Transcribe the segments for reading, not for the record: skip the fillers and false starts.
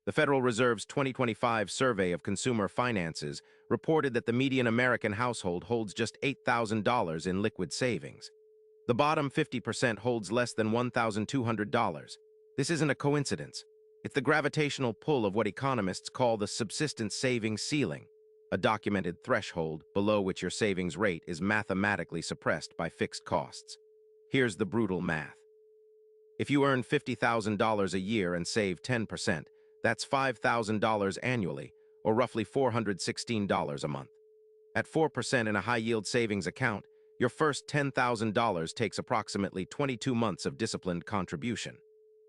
The Federal Reserve's 2025 survey of consumer finances reported that the median American household holds just $8,000 in liquid savings. The bottom 50% holds less than $1,200. This isn't a coincidence. It's the gravitational pull of what economists call the subsistence savings ceiling, a documented threshold below which your savings rate is mathematically suppressed by fixed costs. Here's the brutal math. If you earn $50,000 a year and save 10%, that's $5,000 annually, or roughly $416 a month. At 4% in a high-yield savings account, your first $10,000 takes approximately 22 months of disciplined contribution.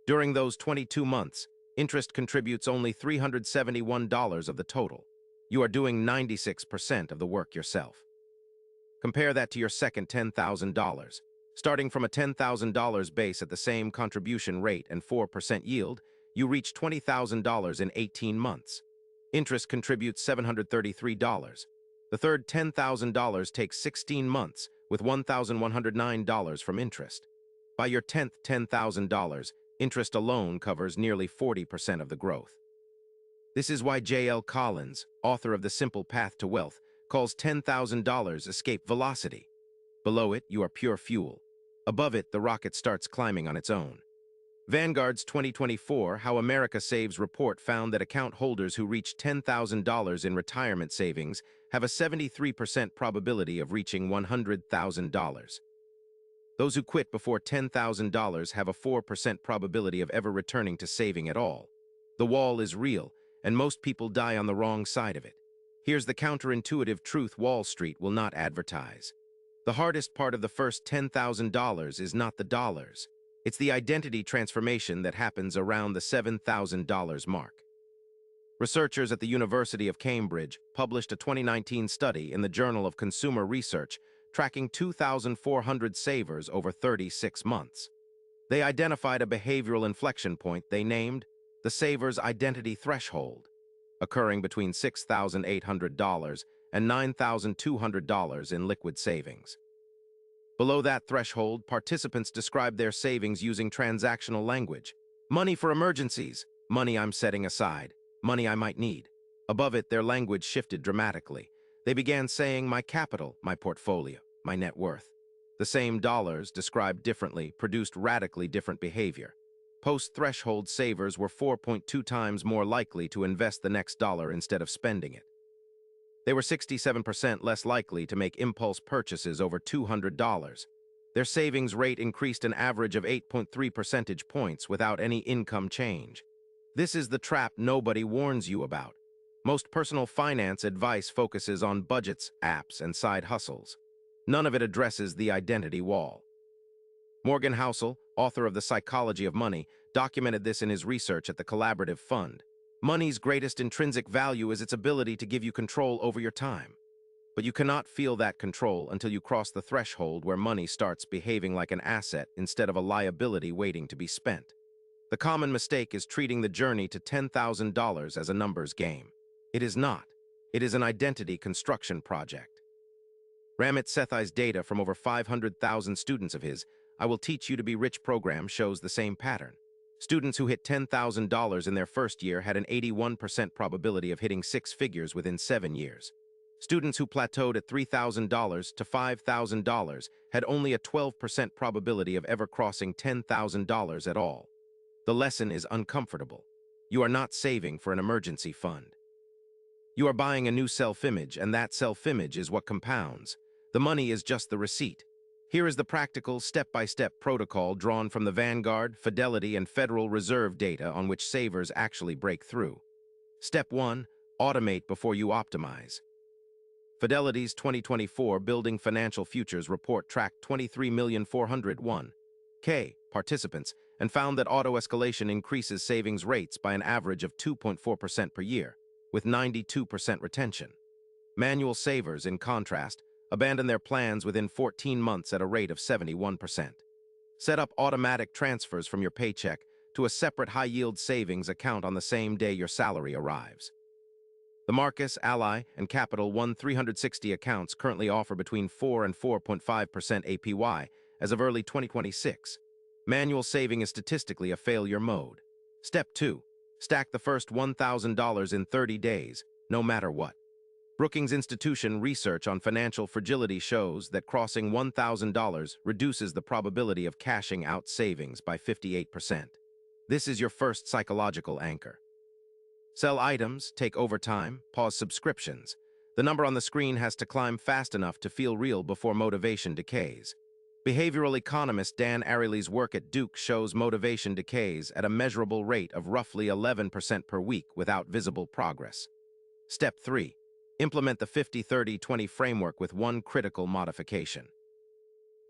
During those 22 months, interest contributes only $371 of the total. You are doing 96% of the work yourself. Compare that to your second $10,000. Starting from a $10,000 base at the same contribution rate and 4% yield, you reach $20,000 in 18 months. Interest contributes $733. The third $10,000 takes 16 months, with $1,109 from interest. By your 10th $10,000, interest alone covers nearly 40% of the growth. This is why J.L. Collins, author of The Simple Path to Wealth, calls $10,000 escape velocity. Below it, you are pure fuel. Above it, the rocket starts climbing on its own. Vanguard's 2024 How America Saves report found that account holders who reach $10,000 in retirement savings have a 73% probability of reaching $100,000. Those who quit before $10,000 have a 4% probability of ever returning to saving at all. The wall is real, and most people die on the wrong side of it. Here's the counterintuitive truth Wall Street will not advertise. The hardest part of the first $10,000 is not the dollars. It's the identity transformation that happens around the $7,000 mark. Researchers at the University of Cambridge published a 2019 study in the Journal of Consumer Research tracking 2,400 savers over 36 months. They identified a behavioral inflection point they named the saver's identity threshold, occurring between $6,800 and $9,200 in liquid savings. Below that threshold, participants described their savings using transactional language. Money for emergencies, money I'm setting aside, money I might need. Above it, their language shifted dramatically. They began saying my capital, my portfolio, my net worth. The same dollars, described differently, produced radically different behavior. Post-threshold savers were 4.2 times more likely to invest the next dollar instead of spending it. They were 67% less likely to make impulse purchases over $200. Their savings rate increased an average of 8.3 percentage points without any income change. This is the trap nobody warns you about. Most personal finance advice focuses on budgets, apps, and side hustles. None of it addresses the identity wall. Morgan Housel, author of The Psychology of Money, documented this in his research at the Collaborative Fund. Money's greatest intrinsic value is its ability to give you control over your time. But you cannot feel that control until you cross the threshold where money starts behaving like an asset instead of a liability waiting to be spent. The common mistake is treating the journey to $10,000 as a numbers game. It is not. It is an identity construction project. Ramit Sethi's data from over 500,000 students of his I Will Teach You to Be Rich program shows the same pattern. Students who hit $10,000 in their first year had an 81% probability of hitting six figures within 7 years. Students who plateaued at $3,000 to $5,000 had only a 12% probability of ever crossing $10,000 at all. The lesson is uncomfortable. You are not saving for an emergency fund. You are buying a new self-image, and that self-image is what compounds. The money is just the receipt. Here is the practical, step-by-step protocol drawn from the Vanguard, Fidelity, and Federal Reserve data on which savers actually break through. Step 1. Automate before you optimize. Fidelity's 2024 Building Financial Futures report tracked 23,401,000 participants and found that auto-escalation increases savings rates by an average of 2.4% per year, with 92% retention. Manual savers, in contrast, abandon their plans within 14 months at a rate of 71%. Set up automatic transfers from your paycheck to a separate high-yield savings account on the same day your salary arrives. The Marcus, Ally, and Capital One 360 accounts currently offer between 4 and 4.5% APY as of early 2026. Manual saving is statistically a failure mode. Step 2. Stack the first $1,000 in 30 days, no matter what. Brookings Institution research on financial fragility shows that crossing $1,000 reduces the probability of cashing out savings by 58%. This is your first psychological anchor. Sell items, take overtime, pause subscriptions. The number on the screen has to climb fast enough to feel real before motivation decays. Behavioral economist Dan Ariely's work at Duke shows motivation decays at a measurable rate of roughly 11% per week without visible progress. Step 3. Implement the 50-30-20 framework with one critical modification.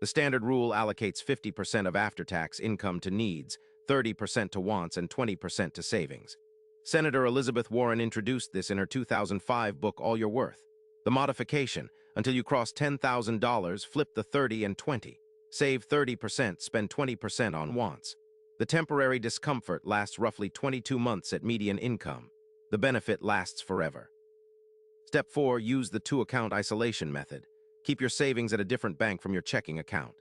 The standard rule allocates 50% of after-tax income to needs, 30% to wants, and 20% to savings. Senator Elizabeth Warren introduced this in her 2005 book All You're Worth. The modification: until you cross $10,000, flip the 30 and 20. Save 30%, spend 20% on wants. The temporary discomfort lasts roughly 22 months at median income. The benefit lasts forever. Step 4. Use the two-account isolation method. Keep your savings at a different bank from your checking account.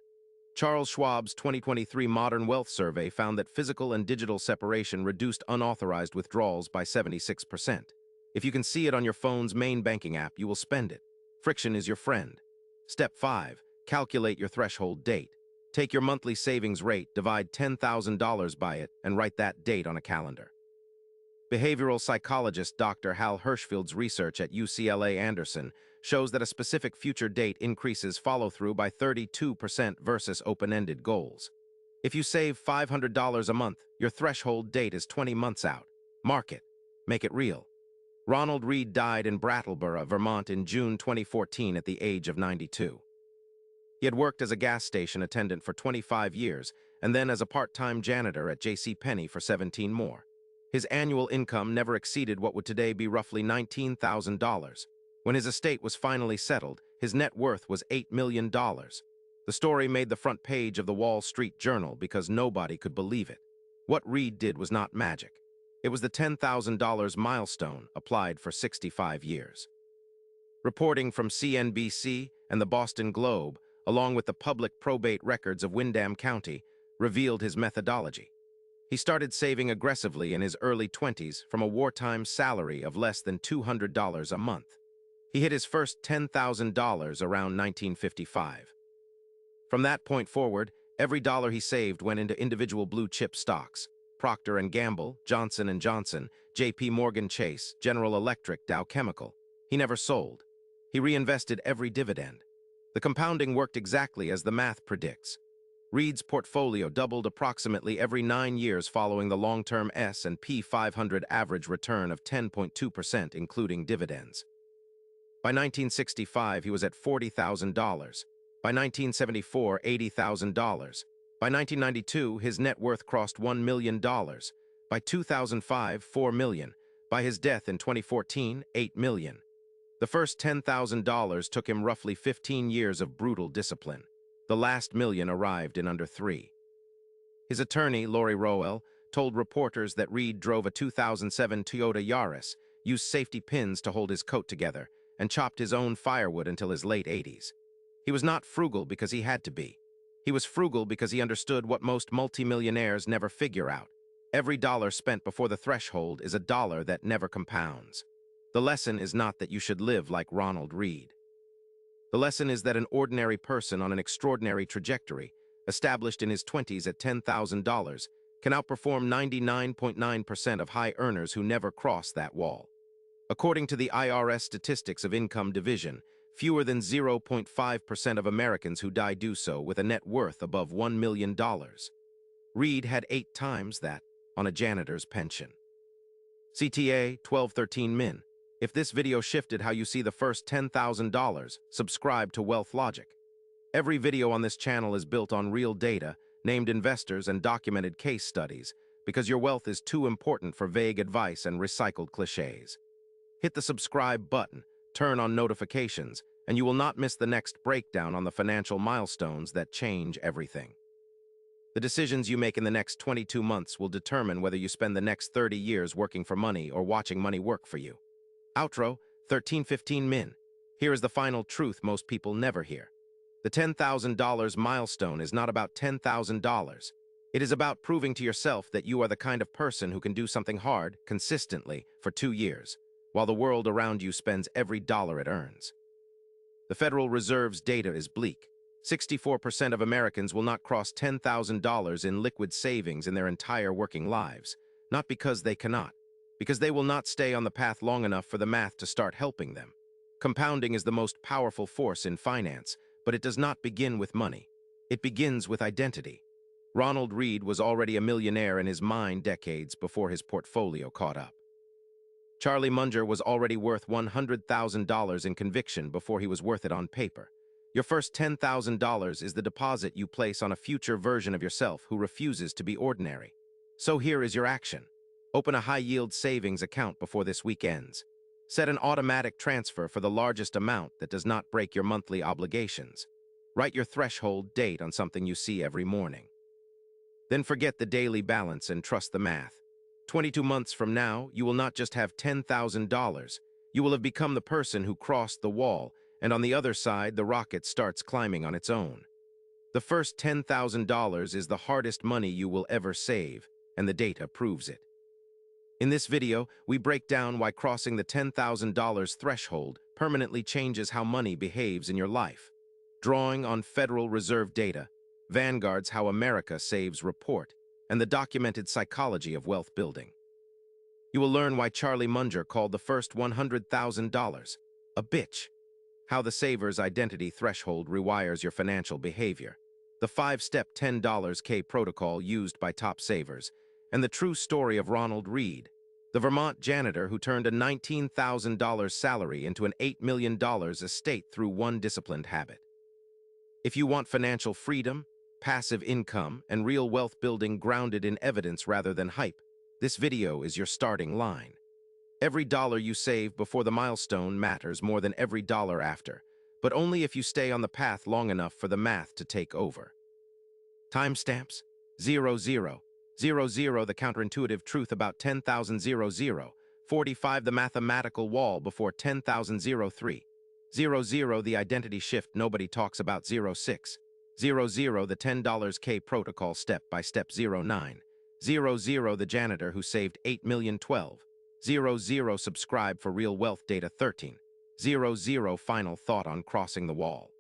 Charles Schwab's 2023 Modern Wealth Survey found that physical and digital separation reduced unauthorized withdrawals by 76%. If you can see it on your phone's main banking app, you will spend it. Friction is your friend. Step 5. Calculate your threshold date. Take your monthly savings rate, divide $10,000 by it, and write that date on a calendar. Behavioral psychologist Dr. Hal Hirschfield's research at UCLA Anderson shows that a specific future date increases follow-through by 32% versus open-ended goals. If you save $500 a month, your threshold date is 20 months out. Mark it. Make it real. Ronald Read died in Brattleboro, Vermont in June 2014 at the age of 92. He had worked as a gas station attendant for 25 years and then as a part-time janitor at JCPenney for 17 more. His annual income never exceeded what would today be roughly $19,000. When his estate was finally settled, his net worth was $8 million. The story made the front page of the Wall Street Journal because nobody could believe it. What Read did was not magic. It was the $10,000 milestone applied for 65 years. Reporting from CNBC and the Boston Globe, along with the public probate records of Windham County, revealed his methodology. He started saving aggressively in his early 20s from a wartime salary of less than $200 a month. He hit his first $10,000 around 1955. From that point forward, every dollar he saved went into individual blue-chip stocks: Procter & Gamble, Johnson & Johnson, J.P. Morgan Chase, General Electric, Dow Chemical. He never sold. He reinvested every dividend. The compounding worked exactly as the math predicts. Read's portfolio doubled approximately every 9 years following the long-term S&P 500 average return of 10.2%, including dividends. By 1965, he was at $40,000. By 1974, $80,000. By 1992, his net worth crossed $1 million. By 2005, $4 million. By his death in 2014, $8 million. The first $10,000 took him roughly 15 years of brutal discipline. The last million arrived in under 3. His attorney, Lori Rowell, told reporters that Read drove a 2007 Toyota Yaris, used safety pins to hold his coat together, and chopped his own firewood until his late 80s. He was not frugal because he had to be. He was frugal because he understood what most multimillionaires never figure out. Every dollar spent before the threshold is a dollar that never compounds. The lesson is not that you should live like Ronald Read. The lesson is that an ordinary person on an extraordinary trajectory, established in his 20s at $10,000, can outperform 99.9% of high earners who never cross that wall. According to the IRS statistics of income division, fewer than 0.5% of Americans who die do so with a net worth above $1 million. Read had 8 times that on a janitor's pension. CTA 1213 Min. If this video shifted how you see the first $10,000, subscribe to WealthLogic. Every video on this channel is built on real data, named investors, and documented case studies, because your wealth is too important for vague advice and recycled cliches. Hit the subscribe button, turn on notifications, and you will not miss the next breakdown on the financial milestones that change everything. The decisions you make in the next 22 months will determine whether you spend the next 30 years working for money or watching money work for you. Outro 1315 Min. Here is the final truth most people never hear. The $10,000 milestone is not about $10,000. It is about proving to yourself that you are the kind of person who can do something hard, consistently, for 2 years, while the world around you spends every dollar it earns. The Federal Reserve's data is bleak. 64% of Americans will not cross $10,000 in liquid savings in their entire working lives, not because they cannot, because they will not stay on the path long enough for the math to start helping them. Compounding is the most powerful force in finance, but it does not begin with money. It begins with identity. Ronald Read was already a millionaire in his mind decades before his portfolio caught up. Charlie Munger was already worth $100,000 in conviction before he was worth it on paper. Your first $10,000 is the deposit you place on a future version of yourself who refuses to be ordinary. So here is your action. Open a high-yield savings account before this week ends. Set an automatic transfer for the largest amount that does not break your monthly obligations. Write your threshold date on something you see every morning. Then forget the daily balance and trust the math. 22 months from now, you will not just have $10,000. You will have become the person who crossed the wall, and on the other side, the rocket starts climbing on its own. The first $10,000 is the hardest money you will ever save, and the data proves it. In this video, we break down why crossing the $10,000 threshold permanently changes how money behaves in your life. Drawing on Federal Reserve data, Vanguard's How America Saves report, and the documented psychology of wealth building. You will learn why Charlie Munger called the first $100,000 a bitch, how the saver's identity threshold rewires your financial behavior, the 5-step $10K protocol used by top savers, and the true story of Ronald Read, the Vermont janitor who turned a $19,000 salary into an $8 million estate through one disciplined habit. If you want financial freedom, passive income, and real wealth building grounded in evidence rather than hype, this video is your starting line. Every dollar you save before the milestone matters more than every dollar after, but only if you stay on the path long enough for the math to take over. Timestamps: 0000, the counterintuitive truth about 10,000, 45 the mathematical wall before 10,000, 03, 00 the identity shift nobody talks about, 06, 00 the $10K protocol step-by-step, 09, 00 the janitor who saved 8 million, 12, 00 subscribe for real wealth data, 13, 00 final thought on crossing the wall.